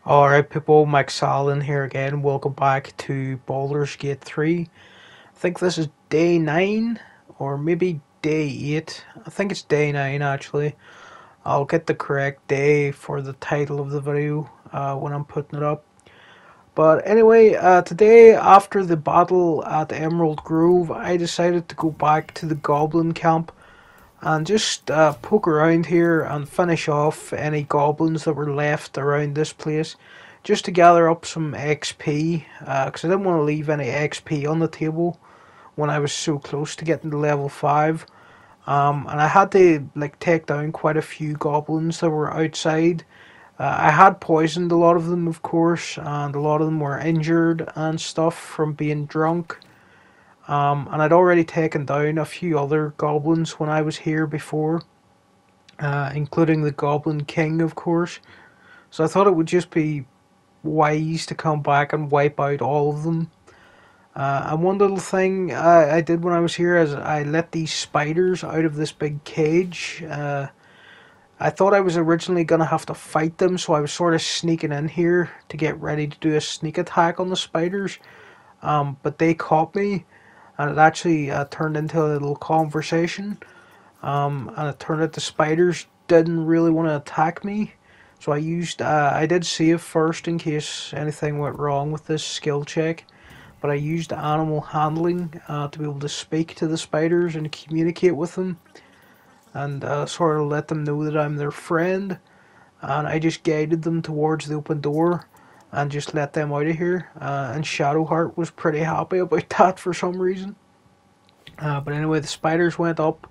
Alright people, Mike Salin here again. Welcome back to Baldur's Gate 3. I think this is day 9, or maybe day 8. I think it's day 9 actually. I'll get the correct day for the title of the video when I'm putting it up. But anyway, today after the battle at Emerald Grove, I decided to go back to the Goblin camp and just poke around here and finish off any goblins that were left around this place just to gather up some XP because I didn't want to leave any XP on the table when I was so close to getting to level 5. And I had to like take down quite a few goblins that were outside. I had poisoned a lot of them, of course, and a lot of them were injured and stuff from being drunk. And I'd already taken down a few other goblins when I was here before, including the Goblin King, of course. So I thought it would just be wise to come back and wipe out all of them. And one little thing I did when I was here is I let these spiders out of this big cage. I thought I was originally going to have to fight them, so I was sort of sneaking in here to get ready to do a sneak attack on the spiders. But they caught me, and it actually turned into a little conversation. And it turned out the spiders didn't really want to attack me, so I did save first in case anything went wrong with this skill check, but I used animal handling to be able to speak to the spiders and communicate with them, and sort of let them know that I'm their friend, and I just guided them towards the open door and just let them out of here. And Shadowheart was pretty happy about that for some reason. But anyway, the spiders went up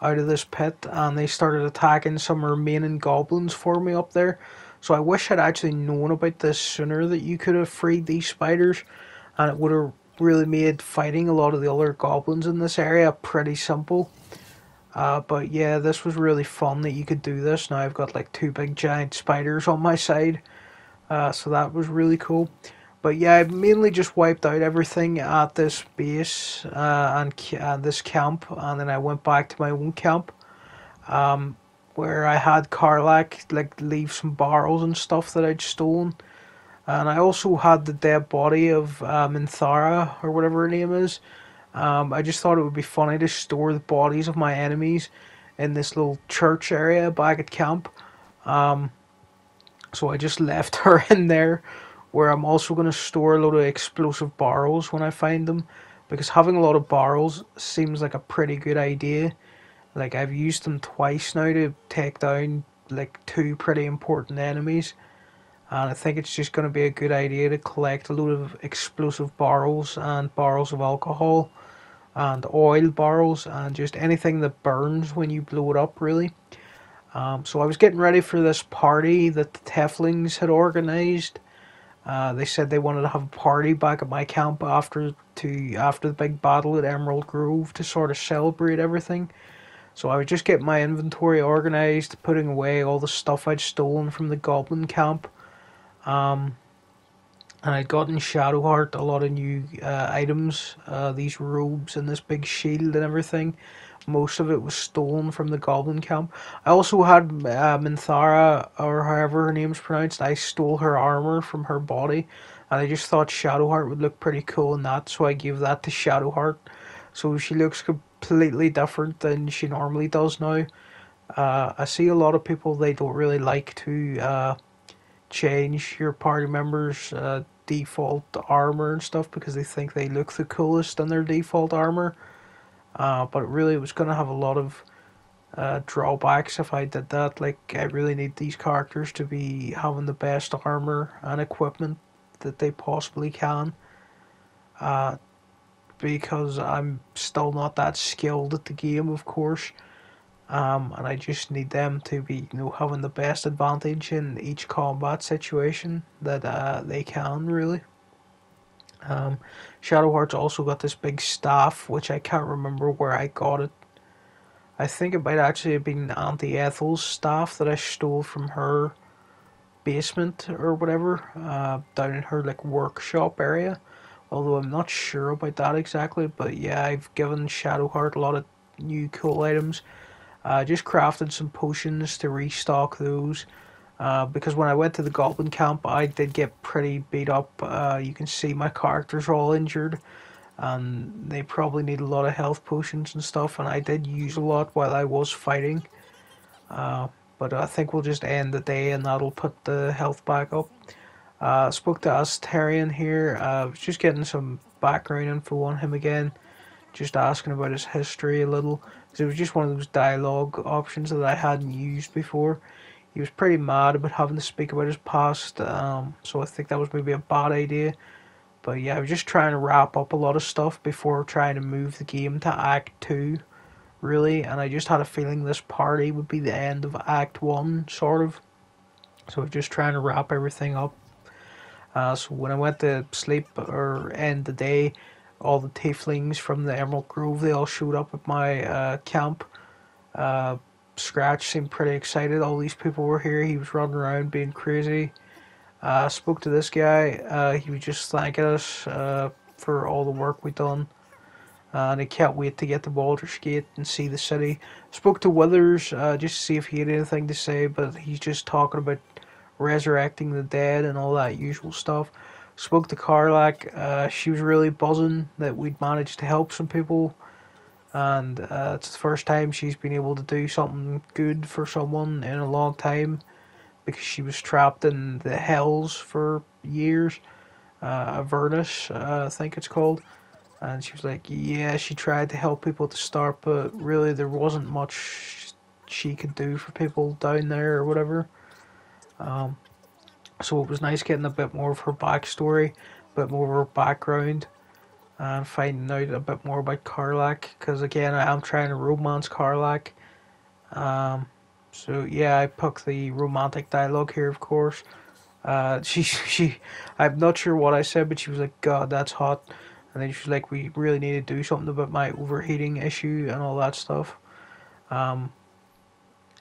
out of this pit and they started attacking some remaining goblins for me up there. So I wish I'd actually known about this sooner, that you could have freed these spiders, and it would have really made fighting a lot of the other goblins in this area pretty simple. But yeah, this was really fun that you could do this. Now I've got like two big giant spiders on my side, so that was really cool. But yeah, I mainly just wiped out everything at this base and this camp, and then I went back to my own camp, where I had Karlak like leave some barrels and stuff that I'd stolen, and I also had the dead body of Minthara or whatever her name is. I just thought it would be funny to store the bodies of my enemies in this little church area back at camp. Um, so I just left her in there, where I'm also going to store a load of explosive barrels when I find them, because having a lot of barrels seems like a pretty good idea. Like I've used them twice now to take down like two pretty important enemies, and I think it's just going to be a good idea to collect a load of explosive barrels and barrels of alcohol and oil barrels and just anything that burns when you blow it up, really. So I was getting ready for this party that the Tieflings had organised. They said they wanted to have a party back at my camp after the big battle at Emerald Grove to sort of celebrate everything. So I was just getting my inventory organised, putting away all the stuff I'd stolen from the Goblin camp. Um, and I'd gotten Shadowheart a lot of new items, these robes and this big shield and everything. Most of it was stolen from the Goblin camp. I also had Minthara, or however her name's pronounced. I stole her armor from her body, and I just thought Shadowheart would look pretty cool in that, so I gave that to Shadowheart. So she looks completely different than she normally does now. I see a lot of people, they don't really like to change your party members' default armor and stuff because they think they look the coolest in their default armor. But really, it was going to have a lot of drawbacks if I did that. Like, I really need these characters to be having the best armor and equipment that they possibly can. Uh, because I'm still not that skilled at the game, of course. And I just need them to be, having the best advantage in each combat situation that they can, really. Um, Shadowheart's also got this big staff, which I can't remember where I got it. I think it might actually have been Auntie Ethel's staff that I stole from her basement or whatever, down in her like workshop area. Although I'm not sure about that exactly, but yeah, I've given Shadowheart a lot of new cool items. Just crafted some potions to restock those. Because when I went to the Goblin camp, I did get pretty beat up. You can see my characters are all injured, and they probably need a lot of health potions and stuff, and I did use a lot while I was fighting. Uh, but I think we'll just end the day, and that'll put the health back up. Spoke to Astarion here. Was just getting some background info on him again, just asking about his history a little. 'Cause it was just one of those dialogue options that I hadn't used before. He was pretty mad about having to speak about his past, so I think that was maybe a bad idea. But yeah, I was just trying to wrap up a lot of stuff before trying to move the game to Act 2, really, and I just had a feeling this party would be the end of Act 1, sort of. So I was just trying to wrap everything up. So when I went to sleep or end the day, all the tieflings from the Emerald Grove, they all showed up at my camp. Uh, Scratch seemed pretty excited. All these people were here. He was running around being crazy. I spoke to this guy. He was just thanking us for all the work we'd done. And I can't wait to get to Baldur's Gate and see the city. Spoke to Withers just to see if he had anything to say, but he's just talking about resurrecting the dead and all that usual stuff. Spoke to Karlak. She was really buzzing that we'd managed to help some people, and it's the first time she's been able to do something good for someone in a long time because she was trapped in the hells for years. Avernus, I think it's called. And she was like, yeah, she tried to help people at the start, but really there wasn't much she could do for people down there or whatever. Um, so it was nice getting a bit more of her backstory, a bit more of her background, and finding out a bit more about Karlak. Because again, I am trying to romance Karlak. Um, so yeah, I picked the romantic dialogue here, of course. I'm not sure what I said, but she was like, "God, that's hot," and then she was like, "We really need to do something about my overheating issue and all that stuff." Um,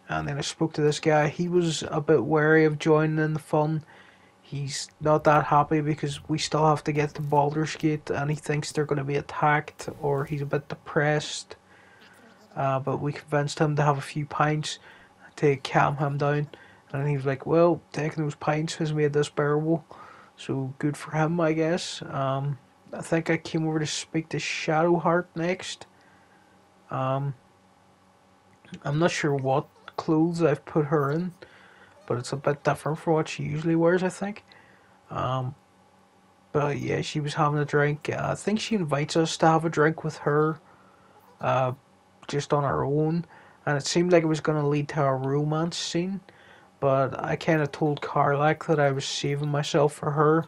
and then I spoke to this guy. He was a bit wary of joining in the fun. He's not that happy because we still have to get to Baldur's Gate, and he thinks they're going to be attacked, or he's a bit depressed. But we convinced him to have a few pints to calm him down. And he was like, well, taking those pints has made this bearable. So good for him, I guess. I think I came over to speak to Shadowheart next. Um, I'm not sure what clothes I've put her in, but it's a bit different from what she usually wears, I think. Um, but yeah, she was having a drink. I think she invites us to have a drink with her, uh, just on our own. And it seemed like it was going to lead to a romance scene. But I kind of told Karlak that I was saving myself for her.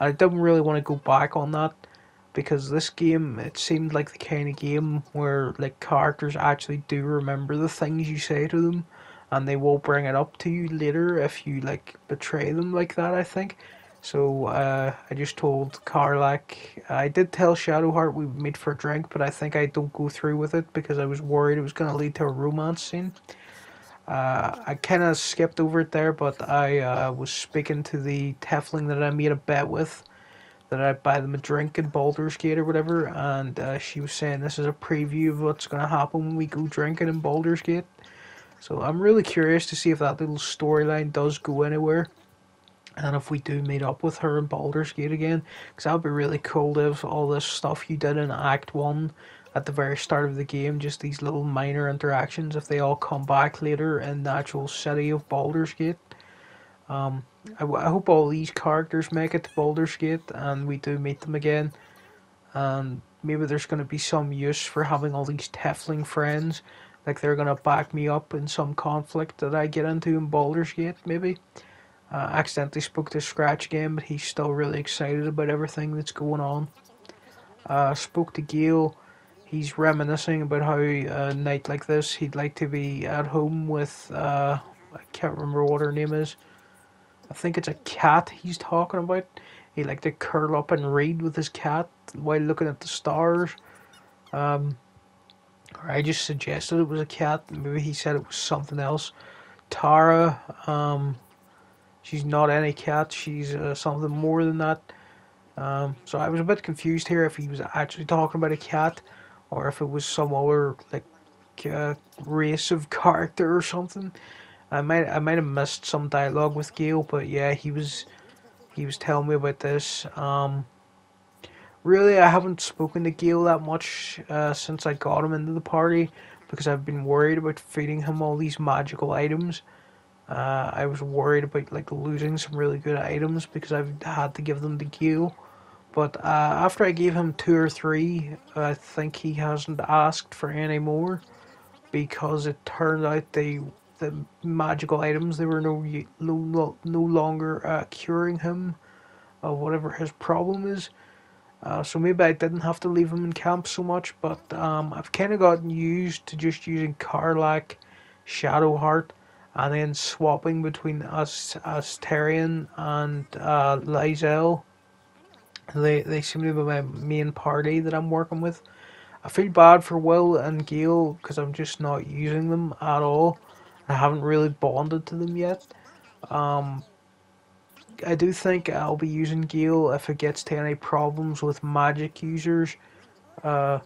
I didn't really want to go back on that because this game, it seemed like the kind of game where like characters actually do remember the things you say to them, and they will bring it up to you later if you like betray them like that, I think. So I just told Karlak. I did tell Shadowheart we would meet for a drink, but I think I don't go through with it because I was worried it was going to lead to a romance scene. I kind of skipped over it there, but I was speaking to the Tiefling that I made a bet with that I'd buy them a drink in Baldur's Gate or whatever, and she was saying this is a preview of what's going to happen when we go drinking in Baldur's Gate. So I'm really curious to see if that little storyline does go anywhere, and if we do meet up with her in Baldur's Gate again, because that would be really cool if all this stuff you did in Act 1 at the very start of the game, just these little minor interactions, if they all come back later in the actual city of Baldur's Gate. Um, I hope all these characters make it to Baldur's Gate and we do meet them again. And maybe there's going to be some use for having all these Tiefling friends. Like they're going to back me up in some conflict that I get into in Baldur's Gate, maybe. Accidentally spoke to Scratch again, but he's still really excited about everything that's going on. Spoke to Gale. He's reminiscing about how a night like this he'd like to be at home with I can't remember what her name is. I think it's a cat he's talking about. He like to curl up and read with his cat while looking at the stars. Um, or I just suggested it was a cat. Maybe he said it was something else. Tara, she's not any cat. She's something more than that. So I was a bit confused here if he was actually talking about a cat or if it was some other like race of character or something. I might have missed some dialogue with Gale, but yeah, he was telling me about this. Really, I haven't spoken to Gale that much since I got him into the party because I've been worried about feeding him all these magical items. I was worried about like losing some really good items because I've had to give them to Gale. But after I gave him two or three, I think he hasn't asked for any more because it turned out the magical items they were no longer curing him of whatever his problem is. So maybe I didn't have to leave him in camp so much, but I've kind of gotten used to just using Karlach, Shadowheart, and then swapping between Asterion and Lysel. They seem to be my main party that I'm working with. I feel bad for Will and Gale because I'm just not using them at all. I haven't really bonded to them yet. Um, I do think I'll be using Gale if it gets to any problems with magic users. Uh,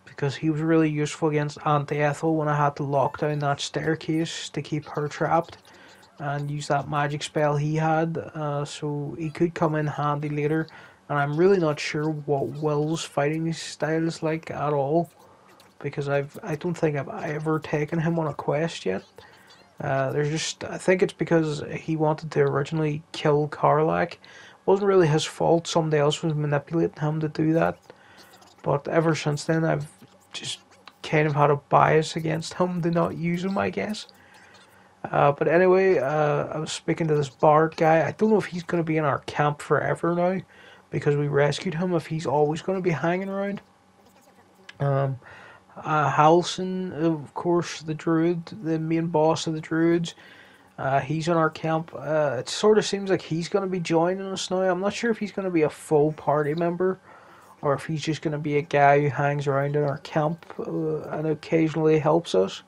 because he was really useful against Aunt Ethel when I had to lock down that staircase to keep her trapped and use that magic spell he had. So he could come in handy later. And I'm really not sure what Will's fighting style is like at all because I don't think I've ever taken him on a quest yet. There's just I think it's because he wanted to originally kill Karlach. It wasn't really his fault. Somebody else was manipulating him to do that. But ever since then, I've just kind of had a bias against him to not use him, I guess. But anyway, I was speaking to this bard guy. I don't know if he's going to be in our camp forever now because we rescued him. If he's always going to be hanging around. Um, Halson, of course, the druid, the main boss of the druids. He's in our camp. It sort of seems like he's going to be joining us now. I'm not sure if he's going to be a full party member or if he's just going to be a guy who hangs around in our camp and occasionally helps us.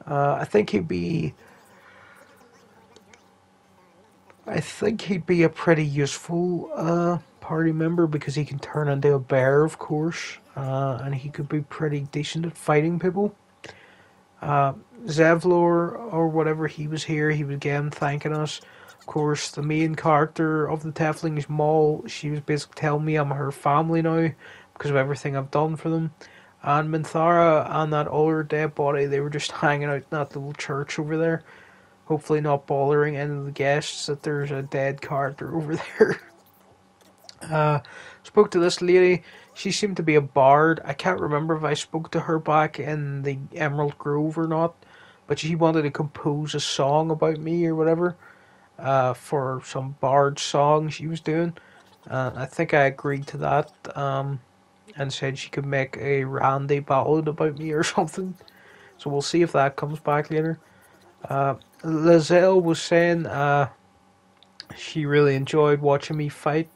I think he'd be. I think he'd be a pretty useful party member because he can turn into a bear, of course, and he could be pretty decent at fighting people. Uh, Zevlor or whatever, he was here. He was again thanking us. Of course, the main character of the Tiefling is Maul. She was basically telling me I'm her family now because of everything I've done for them. And Minthara and that other dead body, they were just hanging out in that little church over there. Hopefully not bothering any of the guests that there's a dead character over there. Uh, Spoke to this lady. She seemed to be a bard. I can't remember if I spoke to her back in the Emerald Grove or not, but she wanted to compose a song about me or whatever for some bard song she was doing. I think I agreed to that and said she could make a Randy ballad about me or something. So we'll see if that comes back later. Lizelle was saying she really enjoyed watching me fight,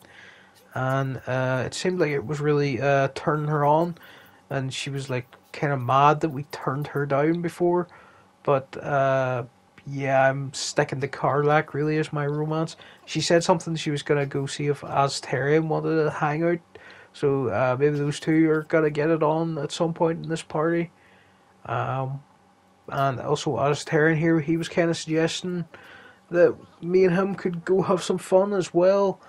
and it seemed like it was really turning her on, and she was like kind of mad that we turned her down before, but yeah, I'm sticking to Karlach really as my romance. She said something she was gonna go see if Asterion wanted to hang out, so maybe those two are gonna get it on at some point in this party. Um, and also Asterion here, he was kind of suggesting that me and him could go have some fun as well.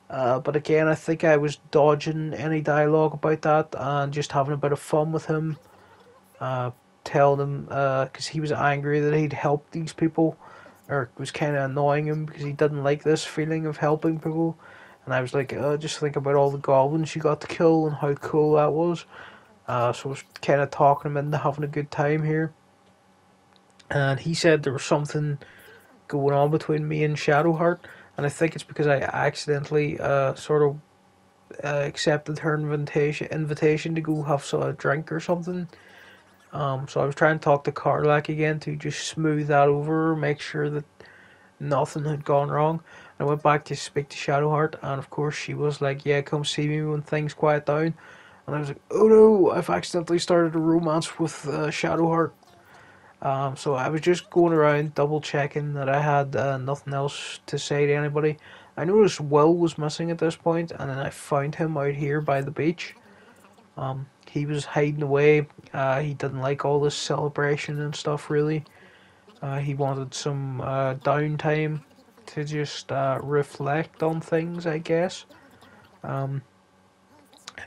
But again, I think I was dodging any dialogue about that and just having a bit of fun with him. Uh, Telling him, because he was angry that he'd helped these people, or it was kind of annoying him because he didn't like this feeling of helping people. And I was like, just think about all the goblins you got to kill and how cool that was. So I was kind of talking him into having a good time here. And he said there was something going on between me and Shadowheart, and I think it's because I accidentally sort of accepted her invitation to go have a drink or something. So I was trying to talk to Karlach again to just smooth that over, make sure that nothing had gone wrong. I went back to speak to Shadowheart, and of course she was like, "Yeah, come see me when things quiet down." And I was like, "Oh no, I've accidentally started a romance with Shadowheart." So I was just going around double checking that I had nothing else to say to anybody. I noticed Will was missing at this point, and then I found him out here by the beach. He was hiding away. He didn't like all this celebration and stuff, really. He wanted some downtime to just reflect on things, I guess. Um,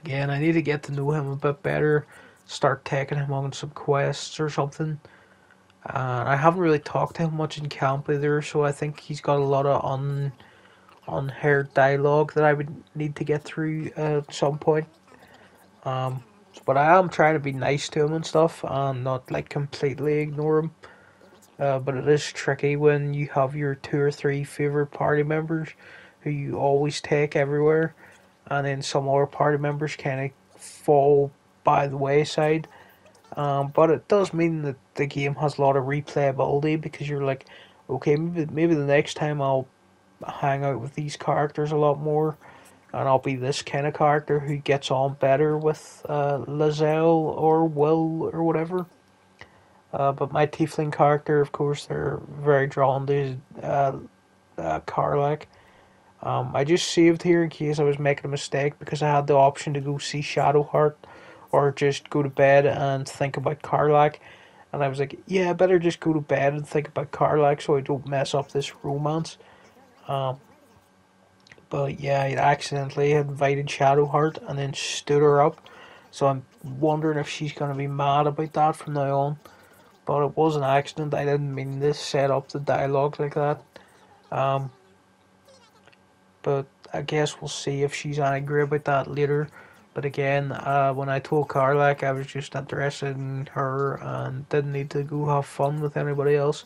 Again, I need to get to know him a bit better, start taking him on some quests or something. I haven't really talked to him much in camp either, so I think he's got a lot of unheard dialogue that I would need to get through at some point. Um, but I am trying to be nice to him and stuff, and not like completely ignore him. But it is tricky when you have your two or three favorite party members who you always take everywhere, and then some other party members kind of fall by the wayside. But it does mean that the game has a lot of replayability because you're like, okay, maybe the next time I'll hang out with these characters a lot more, and I'll be this kind of character who gets on better with Lizelle or Will or whatever. But my Tiefling character, of course, they're very drawn to Karlach. I just saved here in case I was making a mistake because I had the option to go see Shadowheart or just go to bed and think about Karlach. And I was like, yeah, I better just go to bed and think about Karlach so I don't mess up this romance. Um, but yeah, I accidentally invited Shadowheart and then stood her up. So I'm wondering if she's going to be mad about that from now on. But it was an accident. I didn't mean to set up the dialogue like that. Um, but I guess we'll see if she's angry about that later. But again, when I told Karlak I was just interested in her and didn't need to go have fun with anybody else,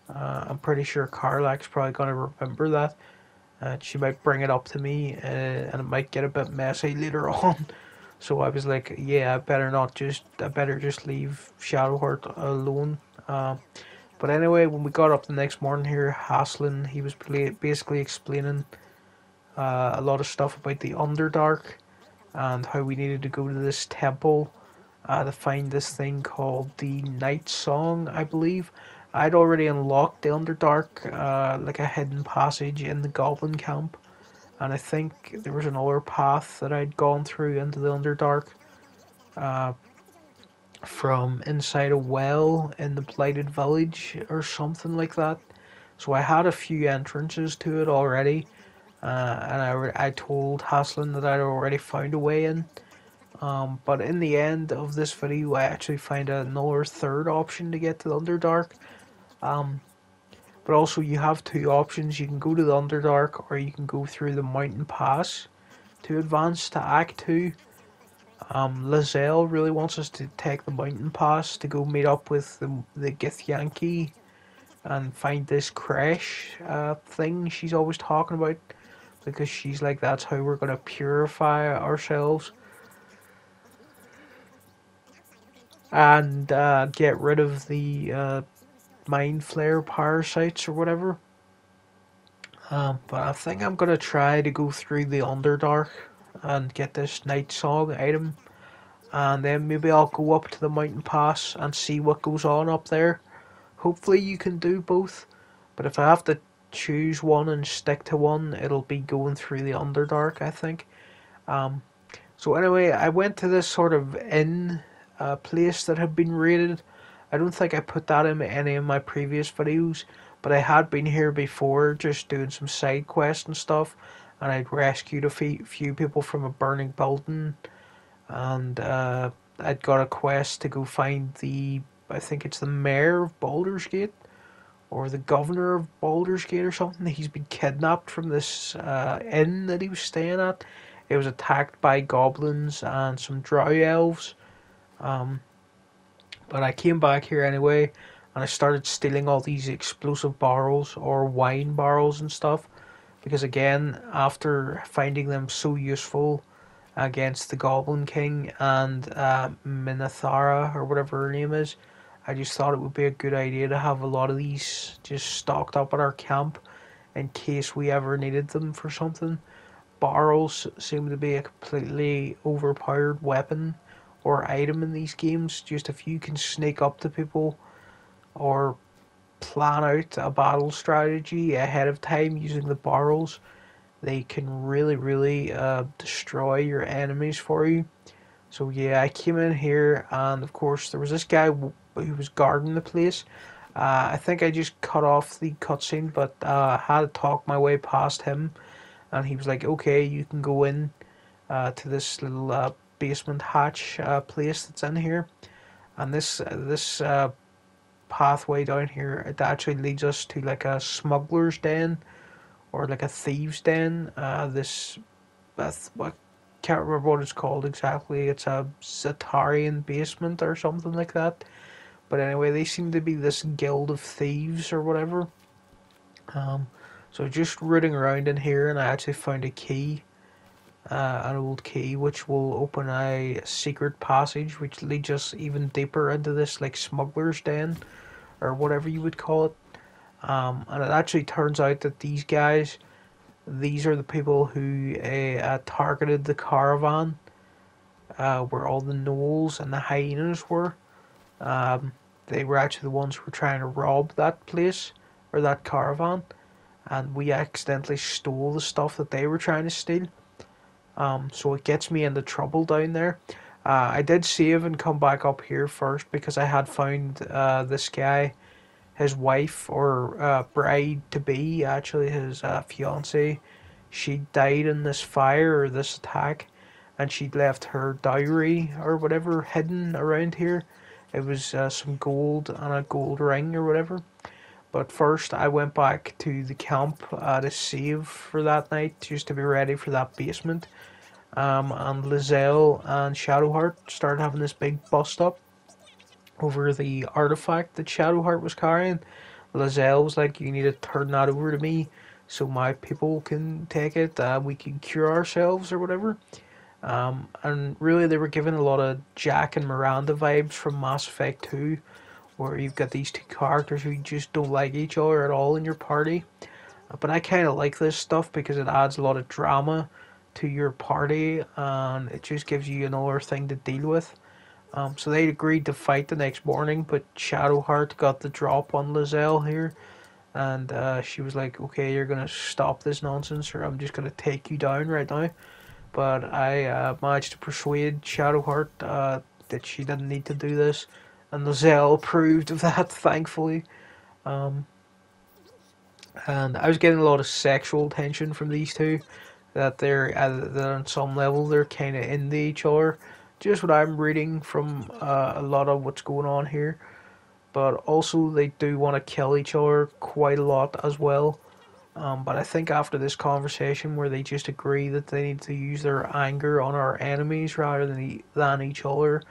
I'm pretty sure Karlak's probably going to remember that. She might bring it up to me, and it might get a bit messy later on. So I was like, yeah, I better just leave Shadowheart alone. But anyway, when we got up the next morning here, Haslin, he was basically explaining a lot of stuff about the Underdark and how we needed to go to this temple to find this thing called the Night Song, I believe. I'd already unlocked the Underdark, like a hidden passage in the Goblin camp, and I think there was another path that I'd gone through into the Underdark uh, from inside a well in the Blighted Village or something like that. So I had a few entrances to it already, and I told Haslin that I'd already found a way in. But in the end of this video, I actually find another third option to get to the Underdark. Um, but also you have two options. You can go to the Underdark or you can go through the Mountain Pass to advance to Act 2. Lizelle really wants us to take the Mountain Pass to go meet up with the Githyanki and find this crash thing she's always talking about, because she's like, that's how we're going to purify ourselves and get rid of the mind flare parasites or whatever. But I think I'm going to try to go through the Underdark and get this Night Song item, and then maybe I'll go up to the Mountain Pass and see what goes on up there. Hopefully you can do both, but if I have to choose one and stick to one, it'll be going through the Underdark, I think. Um, so anyway, I went to this sort of inn place that had been raided. I don't think I put that in any of my previous videos, but I had been here before just doing some side quests and stuff, and I'd rescued a few people from a burning building, and I'd got a quest to go find I think it's the mayor of Baldur's Gate, or the governor of Baldur's Gate or something. He's been kidnapped from this inn that he was staying at. It was attacked by goblins and some drow elves. Um, but I came back here anyway, and I started stealing all these explosive barrels or wine barrels and stuff. Because again, after finding them so useful against the Goblin King and Minithara or whatever her name is, I just thought it would be a good idea to have a lot of these just stocked up at our camp in case we ever needed them for something. Barrels seem to be a completely overpowered weapon or item in these games. Just if you can sneak up to people or plan out a battle strategy ahead of time using the barrels, they can really destroy your enemies for you. So yeah, I came in here, and of course there was this guy who was guarding the place, I think I just cut off the cutscene, but I had to talk my way past him, and he was like, "Okay, you can go in to this little basement hatch place that's in here, and this pathway down here it actually leads us to like a smuggler's den or like a thieves den. This I can't remember what it's called exactly. It's a Zatarian basement or something like that. But anyway, they seem to be this guild of thieves or whatever. Um, so just rooting around in here, and I actually found a key, an old key, which will open a secret passage, which leads us even deeper into this like smuggler's den or whatever you would call it. And it actually turns out that these are the people who targeted the caravan, where all the gnolls and the hyenas were. Um, they were actually the ones who were trying to rob that place or that caravan, and we accidentally stole the stuff that they were trying to steal. So it gets me into trouble down there. I did save and come back up here first because I had found this guy, his wife or bride to be, actually his fiance. She died in this fire or this attack, and she'd left her dowry or whatever hidden around here. It was some gold and a gold ring or whatever. But first, I went back to the camp to save for that night, just to be ready for that basement. And Lizelle and Shadowheart started having this big bust up over the artifact that Shadowheart was carrying. Lizelle was like, "You need to turn that over to me so my people can take it. We can cure ourselves or whatever." And really, they were giving a lot of Jack and Miranda vibes from Mass Effect 2, where you've got these two characters who just don't like each other at all in your party. But I kind of like this stuff because it adds a lot of drama to your party and it just gives you another thing to deal with. So they agreed to fight the next morning, but Shadowheart got the drop on Lizelle here, and she was like, "Okay, you're gonna stop this nonsense, or I'm just gonna take you down right now." But I managed to persuade Shadowheart that she didn't need to do this, and Lizelle approved of that, thankfully. Um, and I was getting a lot of sexual tension from these two, that on some level they're kind of into each other. Just what I'm reading from a lot of what's going on here, but also they do want to kill each other quite a lot as well. But I think after this conversation, where they just agree that they need to use their anger on our enemies rather than each other,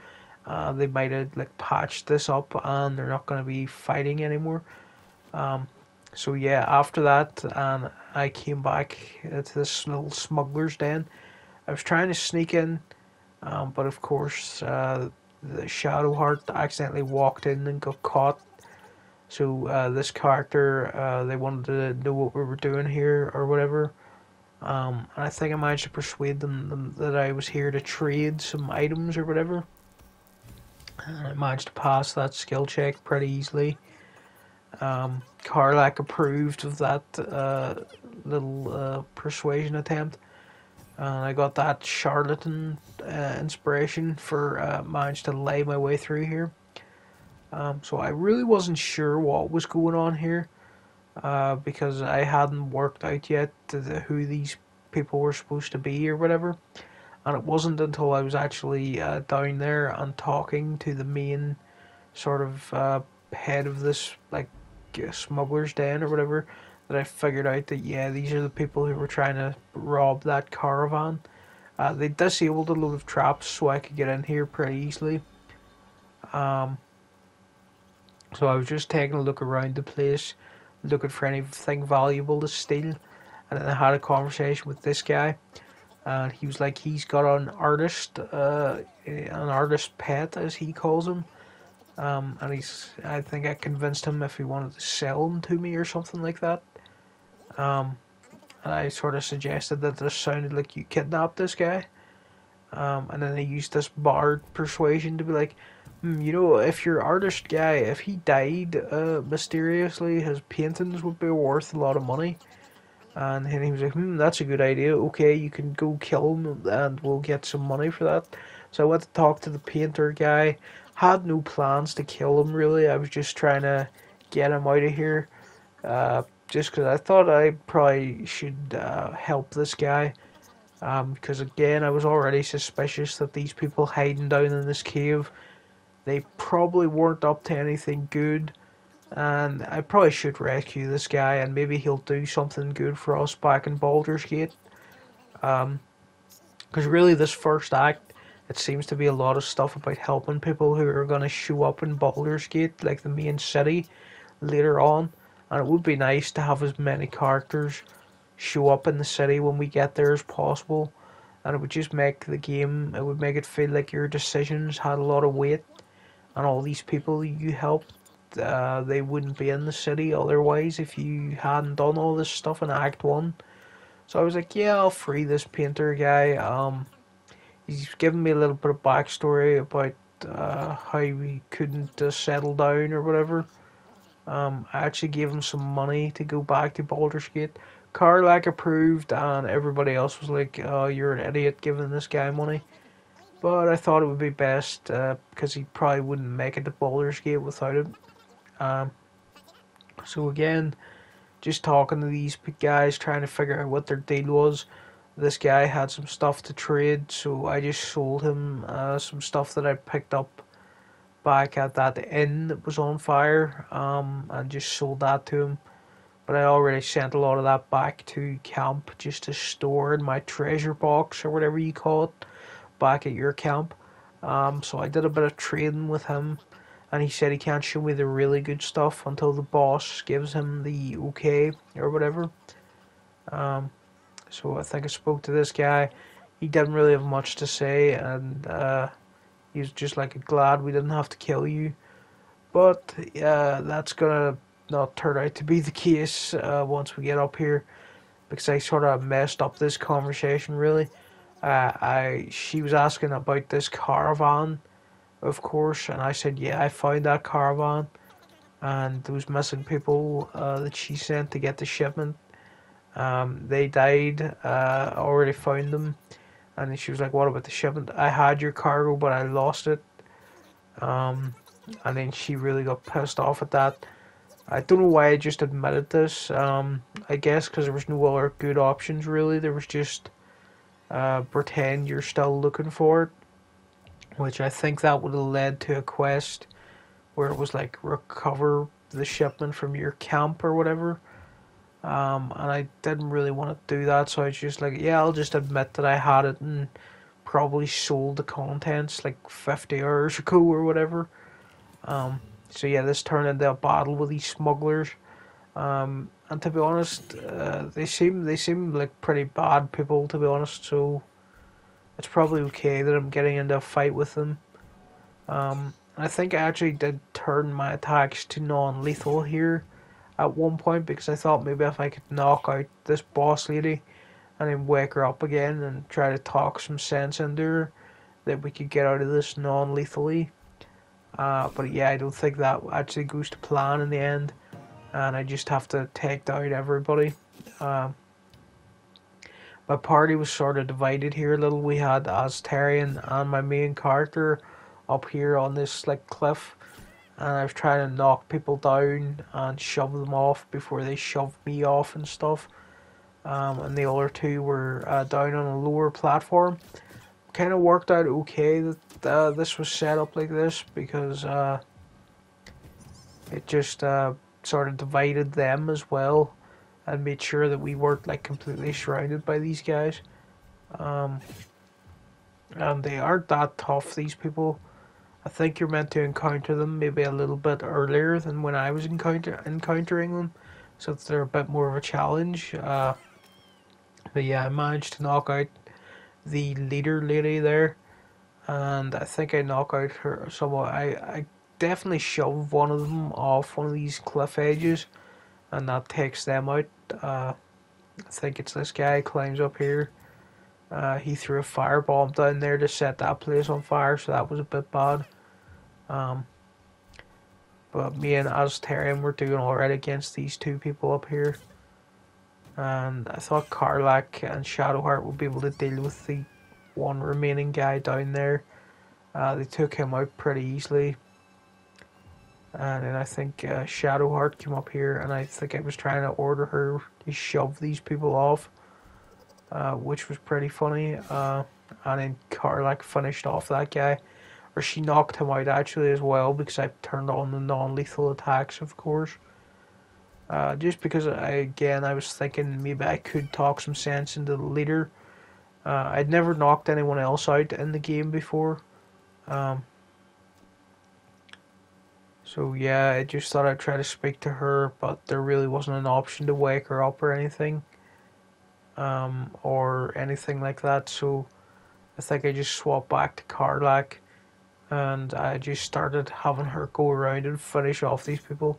they might have like patched this up and they're not going to be fighting anymore. Um, so yeah, after that, I came back to this little smuggler's den. I was trying to sneak in, but of course, the Shadowheart accidentally walked in and got caught. So this character, they wanted to know what we were doing here or whatever. And I think I managed to persuade them that I was here to trade some items or whatever. And I managed to pass that skill check pretty easily. Karlak approved of that little persuasion attempt. And I got that charlatan inspiration for managed to lay my way through here. So I really wasn't sure what was going on here because I hadn't worked out yet who these people were supposed to be or whatever. And it wasn't until I was actually down there and talking to the main sort of head of this like smuggler's den or whatever that I figured out that yeah, these are the people who were trying to rob that caravan. They disabled a load of traps so I could get in here pretty easily. Um, so I was just taking a look around the place, looking for anything valuable to steal, and then I had a conversation with this guy, and he was like, he's got an artist pet as he calls him, and I think I convinced him if he wanted to sell him to me or something like that. Um, and I sort of suggested that this sounded like you kidnapped this guy. And then they used this bard persuasion to be like, you know, if your artist guy, if he died mysteriously, his paintings would be worth a lot of money. And then he was like, that's a good idea. Okay, you can go kill him and we'll get some money for that. So I went to talk to the painter guy. Had no plans to kill him really. I was just trying to get him out of here. Just because I thought I probably should help this guy. Because again, I was already suspicious that these people hiding down in this cave, they probably weren't up to anything good. And I probably should rescue this guy, and maybe he'll do something good for us back in Baldur's Gate. Because really, this first act, it seems to be a lot of stuff about helping people who are going to show up in Baldur's Gate, like the main city, later on. And it would be nice to have as many characters show up in the city when we get there as possible. And it would just make the game, it would make it feel like your decisions had a lot of weight. And all these people you helped, they wouldn't be in the city otherwise if you hadn't done all this stuff in Act 1. So I was like, yeah, I'll free this painter guy. He's given me a little bit of backstory about how we couldn't settle down or whatever. I actually gave him some money to go back to Baldur's Gate. Karlak approved, and everybody else was like, "Oh, you're an idiot giving this guy money." But I thought it would be best because he probably wouldn't make it to Baldur's Gate without it. Um, so again, just talking to these guys, trying to figure out what their deal was. This guy had some stuff to trade, so I just sold him some stuff that I picked up back at that inn that was on fire, and just sold that to him. But I already sent a lot of that back to camp just to store in my treasure box or whatever you call it back at your camp. So I did a bit of trading with him, and he said he can't show me the really good stuff until the boss gives him the okay or whatever. So I think I spoke to this guy. He didn't really have much to say, and he was just like, glad we didn't have to kill you. But that's gonna not turn out to be the case once we get up here, because I sort of messed up this conversation really. She was asking about this caravan, of course, and I said, yeah, I found that caravan, and those missing people that she sent to get the shipment, they died. I already found them. And then she was like, what about the shipment? I had your cargo, but I lost it. And then she really got pissed off at that. I don't know why I just admitted this. I guess because there was no other good options, really. There was just pretend you're still looking for it. Which I think that would have led to a quest where it was like, recover the shipment from your camp or whatever. And I didn't really want to do that, so I was just like, yeah, I'll just admit that I had it and probably sold the contents like 50 hours ago or whatever. So yeah, this turned into a battle with these smugglers. And to be honest, they seem like pretty bad people, to be honest. So it's probably okay that I'm getting into a fight with them. I think I actually did turn my attacks to non-lethal here at one point, because I thought maybe if I could knock out this boss lady and then wake her up again and try to talk some sense into her, that we could get out of this non-lethally. But yeah, I don't think that actually goes to plan in the end, and I just have to take down everybody. My party was sort of divided here a little. We had Astarion and my main character up here on this like cliff, and I was trying to knock people down and shove them off before they shoved me off and stuff. And the other two were down on a lower platform. Kind of worked out okay that this was set up like this, because it just sort of divided them as well and made sure that we weren't like completely surrounded by these guys. And they aren't that tough, these people. I think you're meant to encounter them maybe a little bit earlier than when I was encountering them, so that they're a bit more of a challenge. But yeah, I managed to knock out the leader lady there, and I think I knock out her somewhat. I definitely shove one of them off one of these cliff edges, and that takes them out. I think it's this guy climbs up here. He threw a firebomb down there to set that place on fire, so that was a bit bad. But me and Aztarian were doing alright against these two people up here. And I thought Karlak and Shadowheart would be able to deal with the one remaining guy down there. They took him out pretty easily. And then I think Shadowheart came up here, and I think I was trying to order her to shove these people off, which was pretty funny. And then Karlak finished off that guy, or she knocked him out actually as well because I turned on the non-lethal attacks, of course. Just because I was thinking maybe I could talk some sense into the leader. I'd never knocked anyone else out in the game before. Um, so yeah, I just thought I'd try to speak to her, but there really wasn't an option to wake her up or anything. Or anything like that. So I think I just swapped back to Karlak and I just started having her go around and finish off these people.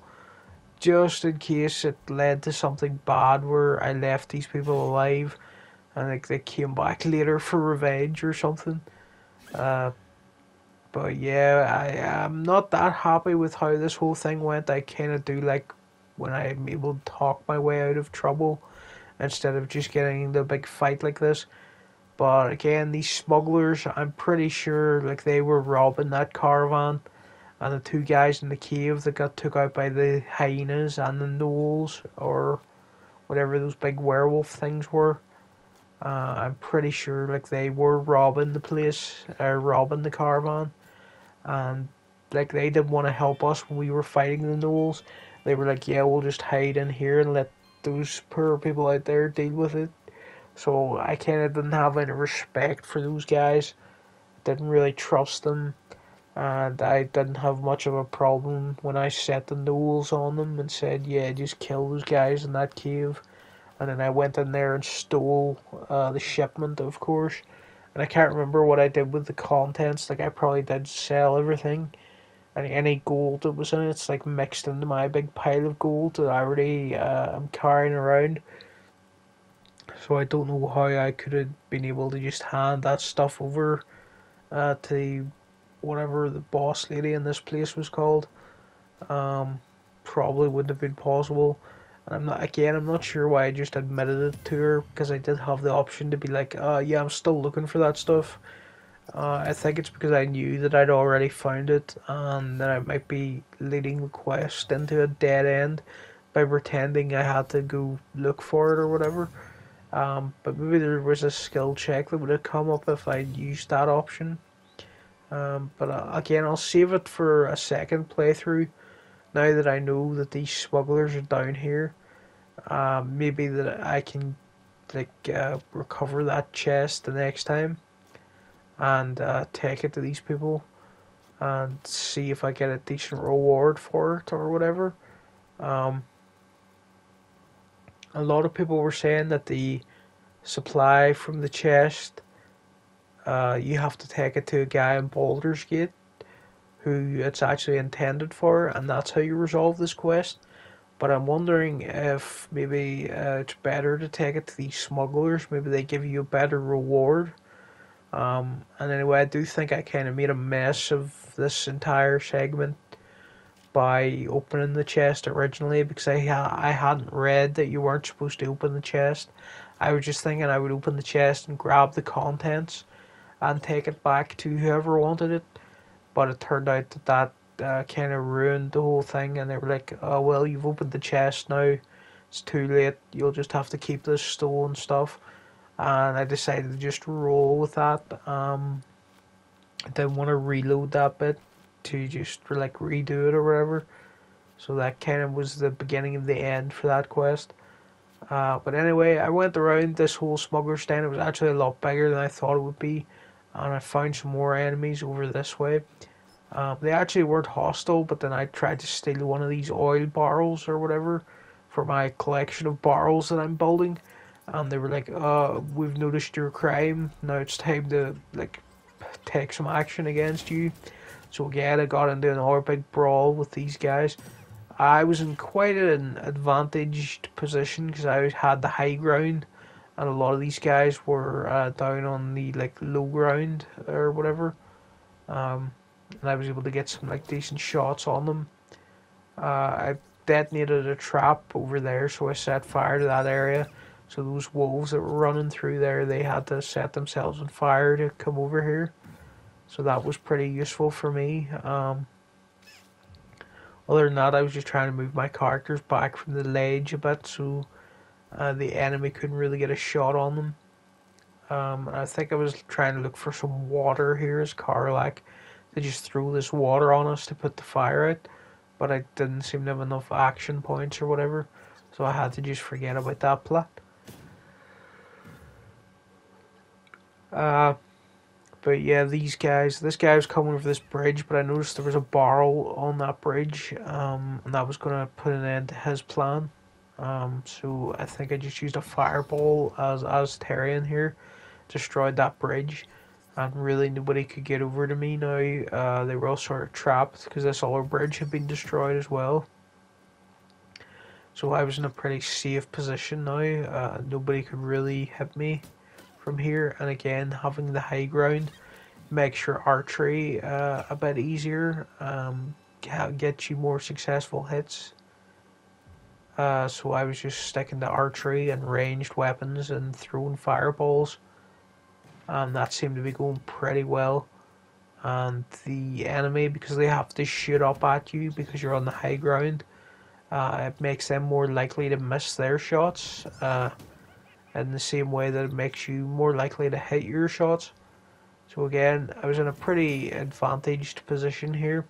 Just in case it led to something bad where I left these people alive and like they came back later for revenge or something. Uh, but yeah, I am not that happy with how this whole thing went. I kind of do like when I'm able to talk my way out of trouble instead of just getting the big fight like this. But again, these smugglers, I'm pretty sure like they were robbing that caravan, and the two guys in the cave that got took out by the hyenas and the gnolls or whatever those big werewolf things were. I'm pretty sure like they were robbing the place, robbing the caravan, and like they didn't want to help us when we were fighting the gnolls. They were like, yeah, we'll just hide in here and let those poor people out there deal with it. So I kind of didn't have any respect for those guys. Didn't really trust them, and I didn't have much of a problem when I set the gnolls on them and said, "Yeah, just kill those guys in that cave." And then I went in there and stole the shipment, of course. And I can't remember what I did with the contents. Like I probably did sell everything, and any gold that was in it, it's like mixed into my big pile of gold that I already am carrying around. So I don't know how I could have been able to just hand that stuff over to whatever the boss lady in this place was called. Um, Probably wouldn't have been possible. And I'm not sure why I just admitted it to her because I did have the option to be like, yeah, I'm still looking for that stuff. I think it's because I knew that I'd already found it and that I might be leading the quest into a dead end by pretending I had to go look for it or whatever. But maybe there was a skill check that would have come up if I'd used that option. But again, I'll save it for a second playthrough now that I know that these smugglers are down here. Maybe that I can recover that chest the next time and take it to these people and see if I get a decent reward for it or whatever. Um, a lot of people were saying that the supply from the chest, you have to take it to a guy in Baldurs who it's actually intended for, and that's how you resolve this quest. But I'm wondering if maybe it's better to take it to these smugglers. Maybe they give you a better reward. And anyway, I do think I kind of made a mess of this entire segment by opening the chest originally because I hadn't read that you weren't supposed to open the chest. I was just thinking I would open the chest and grab the contents and take it back to whoever wanted it. But it turned out that kind of ruined the whole thing, and they were like, "Oh well, you've opened the chest now. It's too late. You'll just have to keep this stolen stuff." And I decided to just roll with that. I didn't want to reload that bit to just like redo it or whatever. So that kind of was the beginning of the end for that quest. But anyway, I went around this whole smuggler stand. It was actually a lot bigger than I thought it would be, and I found some more enemies over this way. They actually weren't hostile, but then I tried to steal one of these oil barrels or whatever for my collection of barrels that I'm building. And they were like, we've noticed your crime. Now it's time to like take some action against you. So again, I got into another big brawl with these guys. I was in quite an advantaged position because I had the high ground, and a lot of these guys were down on the like low ground or whatever. And I was able to get some like decent shots on them. I detonated a trap over there, so I set fire to that area. So those wolves that were running through there, they had to set themselves on fire to come over here. So that was pretty useful for me. Other than that, I was just trying to move my characters back from the ledge a bit so the enemy couldn't really get a shot on them. And I think I was trying to look for some water here as Karlak. They just threw this water on us to put the fire out, but I didn't seem to have enough action points or whatever, so I had to just forget about that plot. Uh, but yeah, this guy was coming over this bridge, but I noticed there was a barrel on that bridge, and that was going to put an end to his plan. So I think I just used a fireball as Tyrion here, destroyed that bridge, and really nobody could get over to me now. They were all sort of trapped because this other bridge had been destroyed as well. So I was in a pretty safe position now. Nobody could really hit me from here, and again, having the high ground makes your archery a bit easier, get you more successful hits. So I was just sticking to archery and ranged weapons and throwing fireballs, and that seemed to be going pretty well. And the enemy, because they have to shoot up at you because you're on the high ground, it makes them more likely to miss their shots, in the same way that it makes you more likely to hit your shots. So again, I was in a pretty advantaged position here.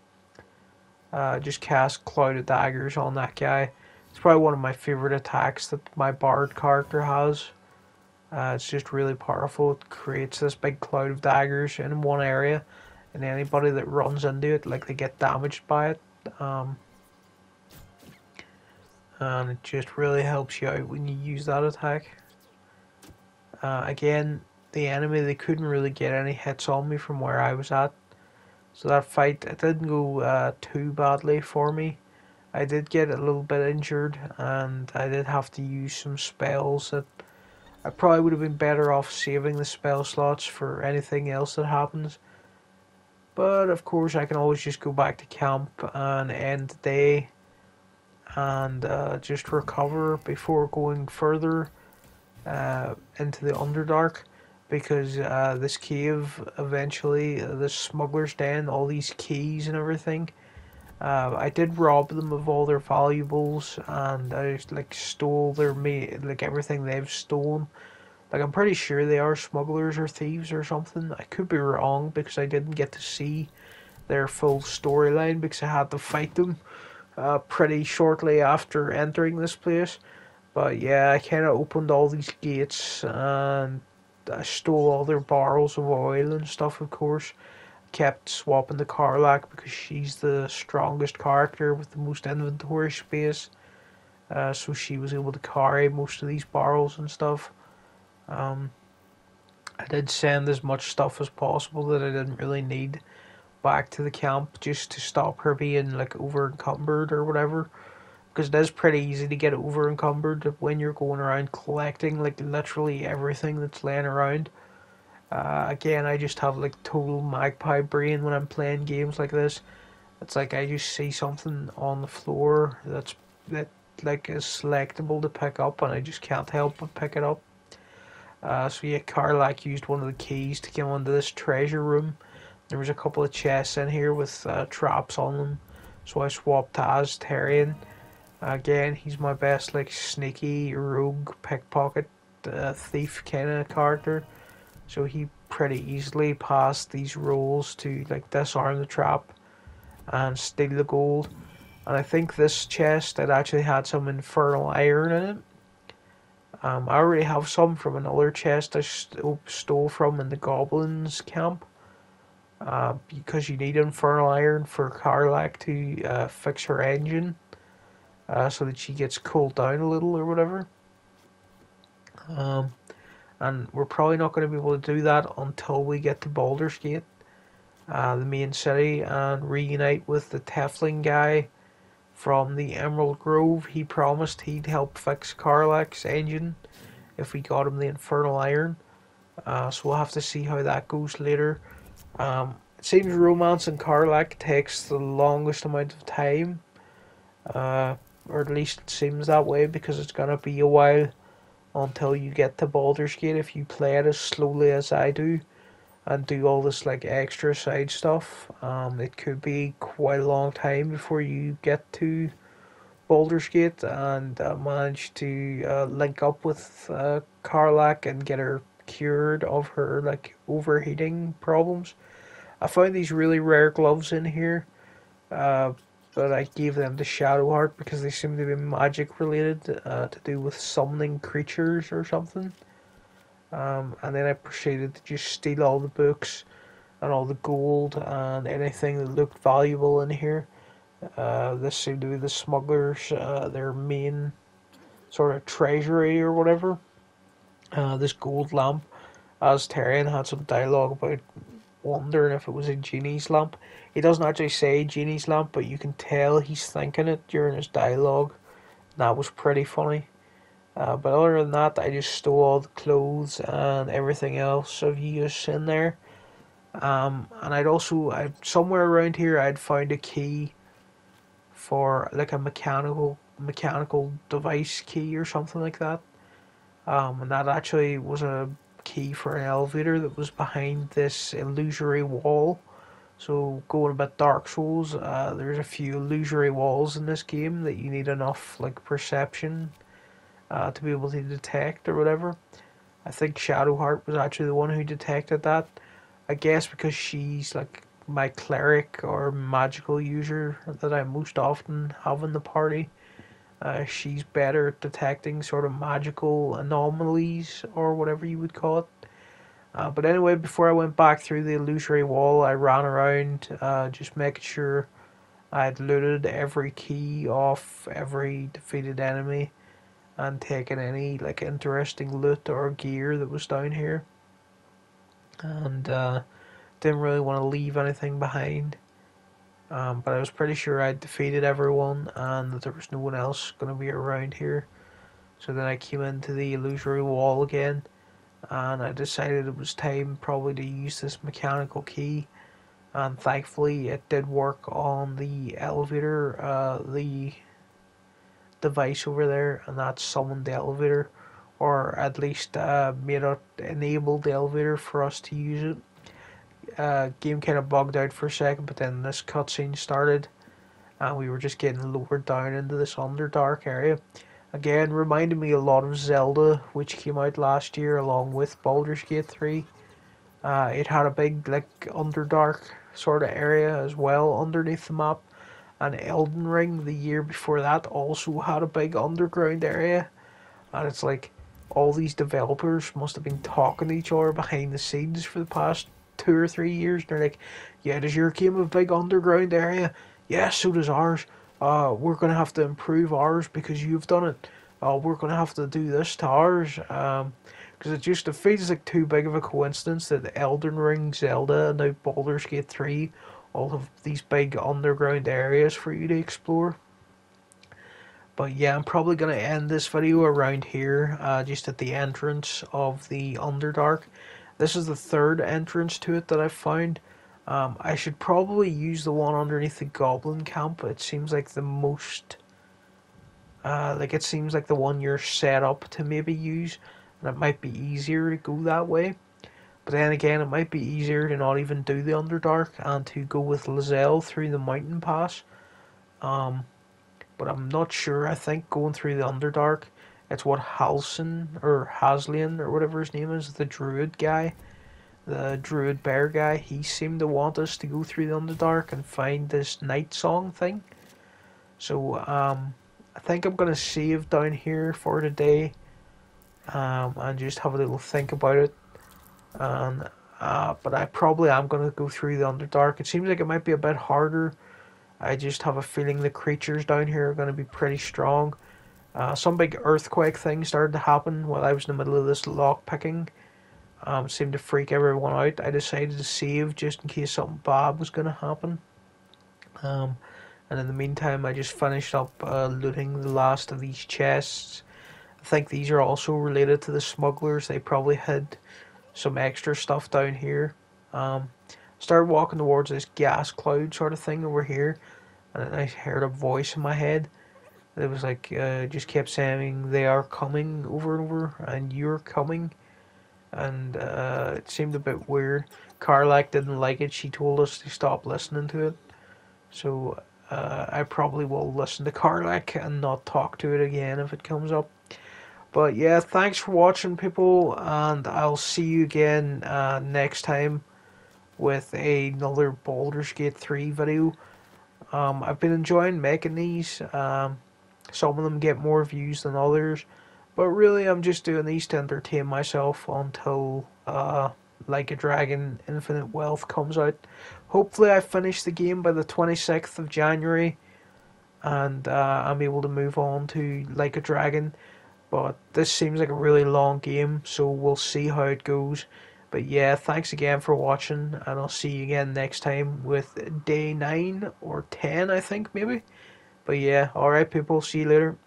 Just cast Cloud of Daggers on that guy. It's probably one of my favorite attacks that my Bard character has. It's just really powerful. It creates this big cloud of daggers in one area, and anybody that runs into it, like, they get damaged by it. And it just really helps you out when you use that attack. Again, the enemy, they couldn't really get any hits on me from where I was at. So that fight, it didn't go too badly for me. I did get a little bit injured, and I did have to use some spells that I probably would have been better off saving the spell slots for anything else that happens. But of course, I can always just go back to camp and end the day and just recover before going further into the Underdark. Because this cave, eventually, this smuggler's den, all these keys and everything, I did rob them of all their valuables, and I stole their everything they've stolen. Like, I'm pretty sure they are smugglers or thieves or something. I could be wrong because I didn't get to see their full storyline because I had to fight them pretty shortly after entering this place. But yeah, I kind of opened all these gates and I stole all their barrels of oil and stuff, of course. Kept swapping the Karlak because she's the strongest character with the most inventory space. So she was able to carry most of these barrels and stuff. I did send as much stuff as possible that I didn't really need back to the camp just to stop her being over encumbered or whatever. Because it is pretty easy to get over encumbered when you're going around collecting literally everything that's laying around. Again, I just have total magpie brain when I'm playing games like this. It's like I just see something on the floor that is selectable to pick up, and I just can't help but pick it up. So yeah, Karlak used one of the keys to get onto this treasure room. There was a couple of chests in here with traps on them, so I swapped to Tyrion. Again, he's my best sneaky rogue pickpocket thief kind of character. So he pretty easily passed these rules to disarm the trap and steal the gold. And I think this chest, it actually had some infernal iron in it. I already have some from another chest I stole from in the goblins camp. Because you need infernal iron for Karlak to fix her engine. So that she gets cooled down a little or whatever. And we're probably not going to be able to do that until we get to Baldurs Gate, the main city, and reunite with the Tiefling guy from the Emerald Grove. He promised he'd help fix Karlak's engine if we got him the infernal iron. So we'll have to see how that goes later. It seems romance in Karlak takes the longest amount of time. Or at least it seems that way, because it's going to be a while until you get to Baldur's Gate if you play it as slowly as I do. and do all this like extra side stuff. It could be quite a long time before you get to Baldur's Gate, and manage to link up with Karlach and get her cured of her like overheating problems. I found these really rare gloves in here, uh, but I gave them to Shadowheart because they seem to be magic related, to do with summoning creatures or something. And then I proceeded to just steal all the books and all the gold and anything that looked valuable in here. This seemed to be the smugglers, their main sort of treasury or whatever. This gold lamp, as Tyrion had some dialogue about wondering if it was a genie's lamp. He doesn't actually say genie's lamp, but you can tell he's thinking it during his dialogue. That was pretty funny. But other than that, I just stole all the clothes and everything else of use in there. And I somewhere around here I'd found a key for like a mechanical device key or something like that. And that actually was a key for an elevator that was behind this illusory wall. So going a bit Dark Souls, there's a few illusory walls in this game that you need enough like perception to be able to detect or whatever. I think Shadowheart was actually the one who detected that. I guess because she's like my cleric or magical user that I most often have in the party. She's better at detecting sort of magical anomalies or whatever you would call it. But anyway, before I went back through the illusory wall, I ran around just making sure I'd looted every key off every defeated enemy and taken any like interesting loot or gear that was down here. And didn't really want to leave anything behind. But I was pretty sure I'd defeated everyone and that there was no one else going to be around here. So then I came into the illusory wall again, and I decided it was time probably to use this mechanical key. And thankfully, it did work on the elevator, the device over there, and that summoned the elevator, or at least made it enable the elevator for us to use it. Game kind of bugged out for a second, but then this cutscene started, and we were just getting lowered down into this underdark area. Again, reminded me a lot of Zelda, which came out last year along with Baldur's Gate 3. It had a big, like, underdark sort of area as well underneath the map. And Elden Ring, the year before that, also had a big underground area. And it's like all these developers must have been talking to each other behind the scenes for the past 2 or 3 years. And they're like, yeah, does your game have a big underground area? Yeah, so does ours. We're going to have to improve ours because you've done it. We're going to have to do this to ours. Because it feels like too big of a coincidence that Elden Ring, Zelda, and now Baldur's Gate 3 all have these big underground areas for you to explore. But yeah, I'm probably going to end this video around here, just at the entrance of the Underdark. This is the third entrance to it that I've found. I should probably use the one underneath the Goblin Camp. It seems like the most, it seems like the one you're set up to maybe use, and it might be easier to go that way. But then again, it might be easier to not even do the Underdark and to go with Lizelle through the mountain pass. Um, but I'm not sure. I think going through the Underdark, it's what Halson or Haslian or whatever his name is, the druid guy, the druid bear guy. He seemed to want us to go through the Underdark and find this night song thing. So I think I'm gonna save down here for today, and just have a little think about it. And but I probably am gonna go through the Underdark. It seems like it might be a bit harder. I just have a feeling the creatures down here are going to be pretty strong. Some big earthquake thing started to happen while I was in the middle of this lock picking. It seemed to freak everyone out. I decided to save just in case something bad was going to happen. And in the meantime, I just finished up looting the last of these chests. I think these are also related to the smugglers. They probably had some extra stuff down here. Started walking towards this gas cloud sort of thing over here, and then I heard a voice in my head. It was like, just kept saying, they are coming over and over, and you're coming. and it seemed a bit weird. Carlac didn't like it. She told us to stop listening to it. So I probably will listen to Carlac and not talk to it again if it comes up. But yeah, thanks for watching, people, and I'll see you again next time with another Baldur's Gate 3 video. I've been enjoying making these. Some of them get more views than others, but really I'm just doing these to entertain myself until Like a Dragon Infinite Wealth comes out. Hopefully I finish the game by the 26th of January and I'm able to move on to Like a Dragon. But this seems like a really long game, so we'll see how it goes. But yeah, thanks again for watching, and I'll see you again next time with day 9 or 10, I think, maybe. But yeah, alright, people, see you later.